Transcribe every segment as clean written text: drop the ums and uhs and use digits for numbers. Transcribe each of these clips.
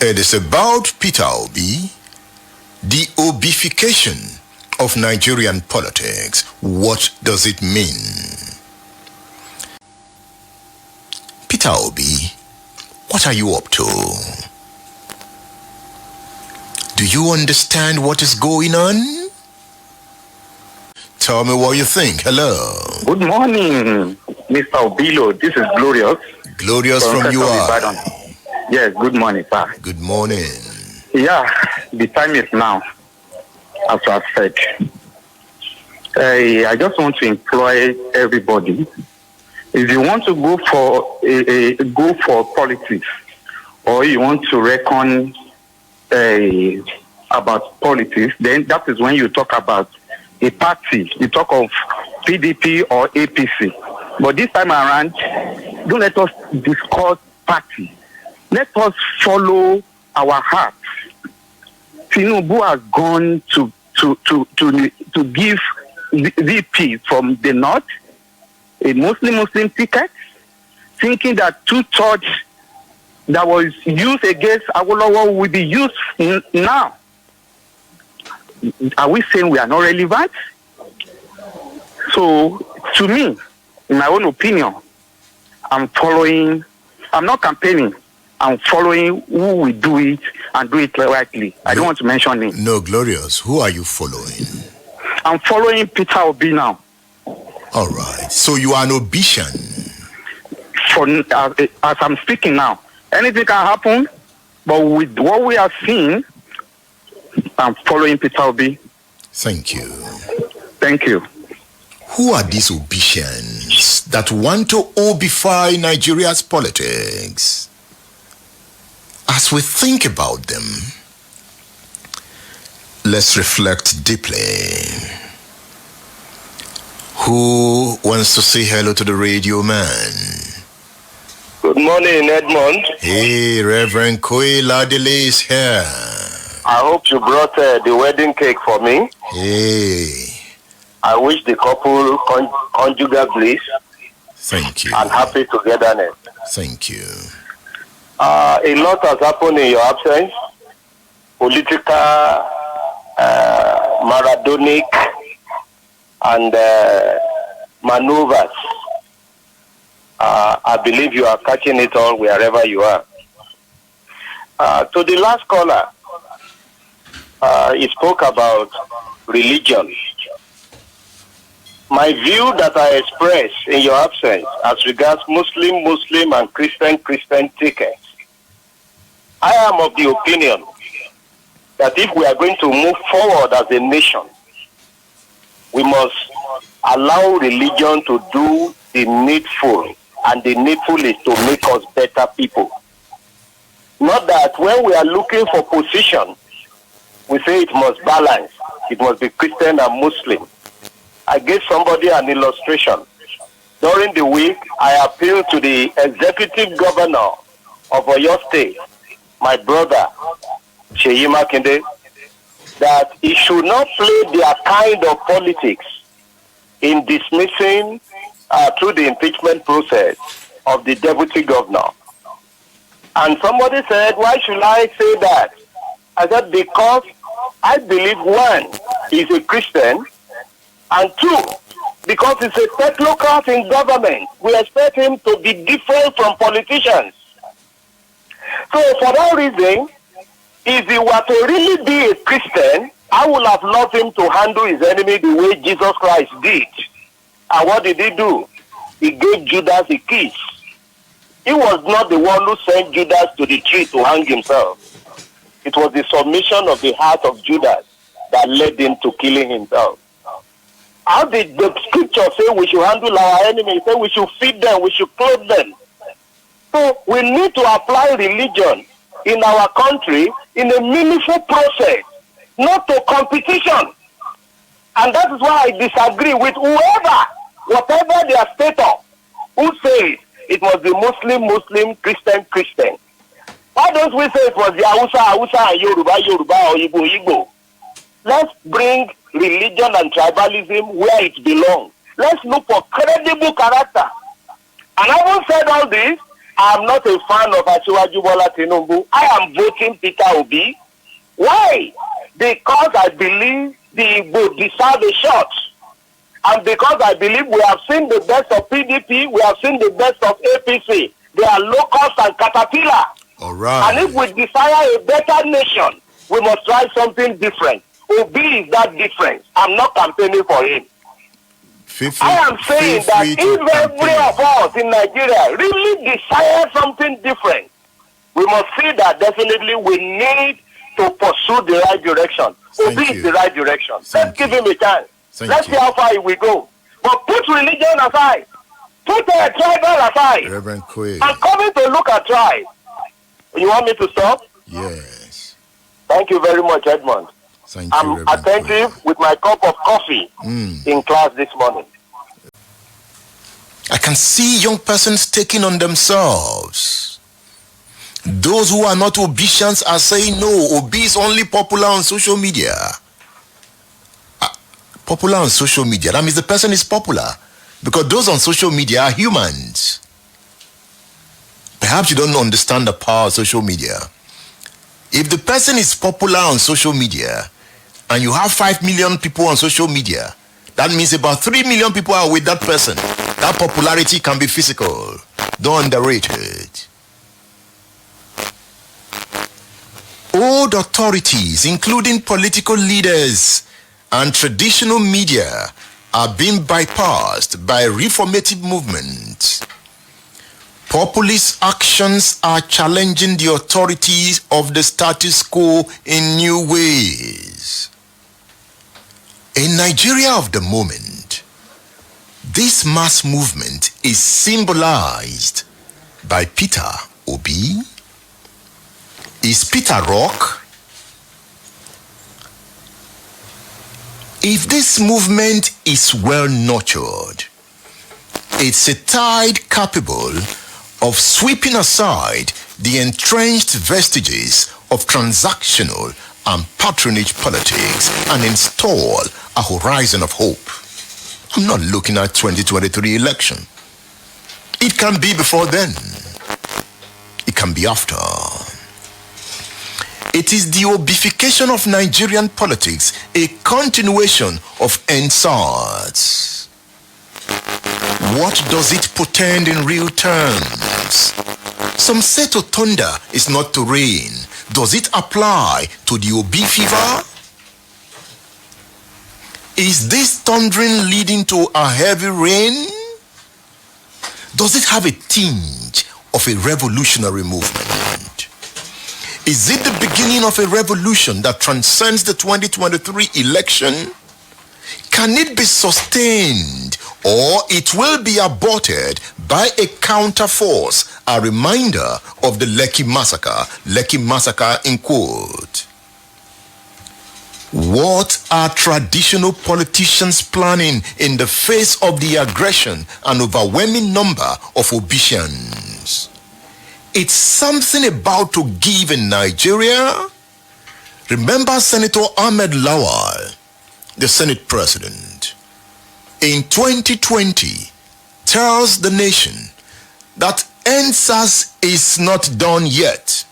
It is about Peter Obi, the obification of Nigerian politics. What does it mean? Peter Obi, what are you up to? Do you understand what is going on? Tell me what you think. Hello. Good morning, Mr. Obilo. This is Glorious. Glorious from you are. Yes, good morning, sir. Good morning. Yeah, the time is now, as I said. I just want to employ everybody. If you want to go for politics, or you want to reckon about politics, then that is when you talk about a party. You talk of PDP or APC. But this time around, don't let us discuss party. Let us follow our hearts. Tinubu has gone to give VP from the north a Muslim ticket, thinking that 2/3 that was used against Awolowo will be used now. Are we saying we are not relevant? So, to me, in my own opinion, I'm not campaigning. I'm following who will do it and do it rightly. I don't want to mention names. No, Glorious. Who are you following? I'm following Peter Obi now. All right. So you are an Obitian. As I'm speaking now, anything can happen, but with what we have seen, I'm following Peter Obi. Thank you. Thank you. Who are these Obitians that want to obify Nigeria's politics? As we think about them, let's reflect deeply. Who wants to say hello to the radio man? Good morning, Edmond. Hey, Reverend Koyi Ladele is here. I hope you brought the wedding cake for me. Hey. I wish the couple conjugal bliss. Thank you. And happy togetherness. Thank you. A lot has happened in your absence. Political, maradonic, and maneuvers. I believe you are catching it all wherever you are. To the last caller, he spoke about religion. My view that I express in your absence as regards Muslim, and Christian tickets, I am of the opinion that if we are going to move forward as a nation, we must allow religion to do the needful, and the needful is to make us better people. Not that when we are looking for position, we say it must balance, it must be Christian and Muslim. I gave somebody an illustration. During the week, I appealed to the executive governor of Oyo State, my brother, Seyi Makinde, that he should not play their kind of politics in dismissing through the impeachment process of the deputy governor. And somebody said, why should I say that? I said, because I believe one, he's a Christian, and two, because he's a technocrat in government, we expect him to be different from politicians. So for that reason, if he were to really be a Christian, I would have loved him to handle his enemy the way Jesus Christ did. And what did he do? He gave Judas a kiss. He was not the one who sent Judas to the tree to hang himself. It was the submission of the heart of Judas that led him to killing himself. How did the scripture say we should handle our enemies? Say we should feed them, we should clothe them. So we need to apply religion in our country in a meaningful process, not to competition. And that is why I disagree with whoever, whatever their status, who says it must be Muslim, Christian. Why don't we say it was the Hausa, Yoruba, or Igbo? Let's bring religion and tribalism where it belongs. Let's look for credible character. And having said all this, I'm not a fan of Asiwaju Bola Tinubu. I am voting Peter Obi. Why? Because I believe the Igbo deserve a shot. And because I believe we have seen the best of PDP, we have seen the best of APC. They are locusts and caterpillar. All right. And if we desire a better nation, we must try something different. Obi is that different. I'm not campaigning for him. I am saying that if every of us in Nigeria really desire something different, we must see that definitely we need to pursue the right direction. Obi is the right direction. Let's give him a chance. Let's see how far we go. But put religion aside. Put tribal aside. Reverend Quay. I'm coming to look at tribe. You want me to stop? Yes. Thank you very much, Edmond. I'm attentive with my cup of coffee in class this morning. I can see young persons taking on themselves. Those who are not Obitians are saying no, Obi is only popular on social media. Popular on social media, that means the person is popular. Because those on social media are humans. Perhaps you don't understand the power of social media. If the person is popular on social media, and you have 5 million people on social media, that means about 3 million people are with that person. That popularity can be physical. Don't underrate it. Old authorities, including political leaders and traditional media, are being bypassed by reformative movements. Populist actions are challenging the authorities of the status quo in new ways. In Nigeria of the moment, this mass movement is symbolized by Peter Obi. Is Peter rock? If this movement is well nurtured, it's a tide capable of sweeping aside the entrenched vestiges of transactional and patronage politics and install a horizon of hope. I'm not looking at 2023 election. It can be before then. It can be after. It is the obification of Nigerian politics, a continuation of NSARS. What does it portend in real terms? Some say to thunder is not to rain. Does it apply to the Obi fever? Is this thundering leading to a heavy rain? Does it have a tinge of a revolutionary movement? Is it the beginning of a revolution that transcends the 2023 election? Can it be sustained, or it will be aborted by a counterforce, a reminder of the Lekki massacre in quote? What are traditional politicians planning in the face of the aggression and overwhelming number of Obitians? It's something about to give in Nigeria. Remember Senator Ahmed Lawal, the Senate President, in 2020 tells the nation that NSAS is not done yet.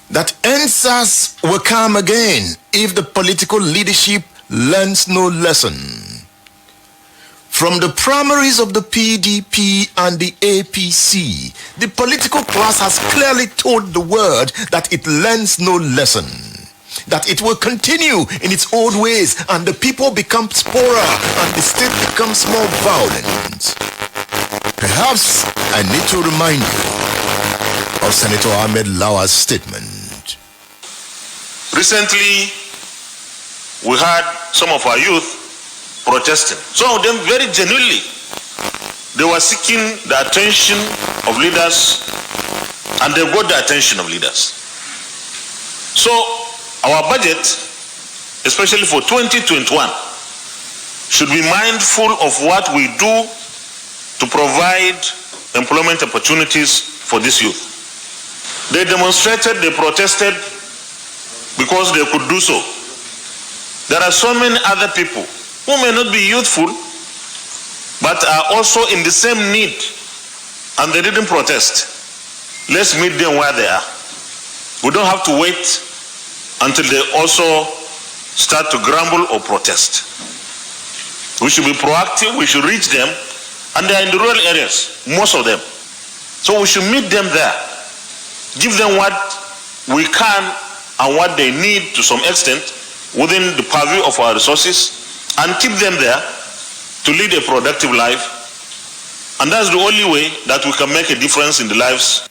That NSAS will come again if the political leadership learns no lesson. From the primaries of the PDP and the APC, the political class has clearly told the world that it learns no lesson, that it will continue in its old ways and the people become poorer and the state becomes more violent. Perhaps I need to remind you of Senator Ahmed Lawal's statement. Recently, we had some of our youth protesting. Some of them very genuinely. They were seeking the attention of leaders, and they got the attention of leaders. So our budget, especially for 2021, should be mindful of what we do to provide employment opportunities for this youth. They demonstrated, they protested because they could do so. There are so many other people who may not be youthful, but are also in the same need and they didn't protest, let's meet them where they are. We don't have to wait until they also start to grumble or protest. We should be proactive, we should reach them, and they are in the rural areas, most of them. So we should meet them there, give them what we can and what they need to some extent within the purview of our resources, and keep them there to lead a productive life. And that's the only way that we can make a difference in the lives